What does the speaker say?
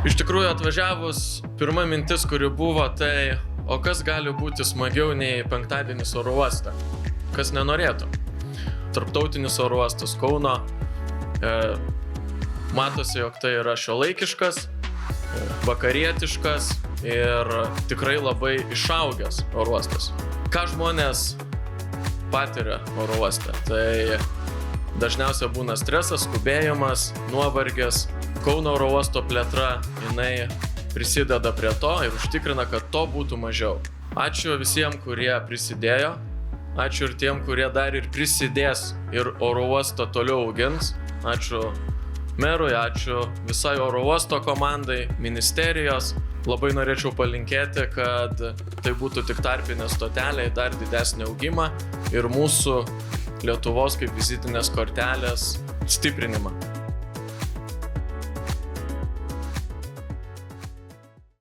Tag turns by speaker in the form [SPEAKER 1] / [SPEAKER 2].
[SPEAKER 1] Iš tikrųjų atvažiavus, pirma mintis, kuri buvo, tai o kas gali būti smagiau nei penktadienis oro uoste? Kas nenorėtų? Tarptautinis oro uostas Kauno. Matosi, jog tai yra šiuolaikiškas, vakarietiškas ir tikrai labai išaugęs oro uostas. Ką žmonės patiria oro uoste? Tai dažniausiai būna stresas, skubėjimas, nuovargis. Kauno oro uosto plėtra, jinai prisideda prie to ir užtikrina, kad to būtų mažiau. Ačiū visiems, kurie prisidėjo. Ačiū ir tiem, kurie dar ir prisidės ir oro uostą toliau augins. Ačiū merui, ačiū visai oro uosto komandai, ministerijos. Labai norėčiau palinkėti, kad tai būtų tik tarpinė stotelė į dar didesnį augimą ir mūsų Lietuvos kaip vizitinės kortelės stiprinimą.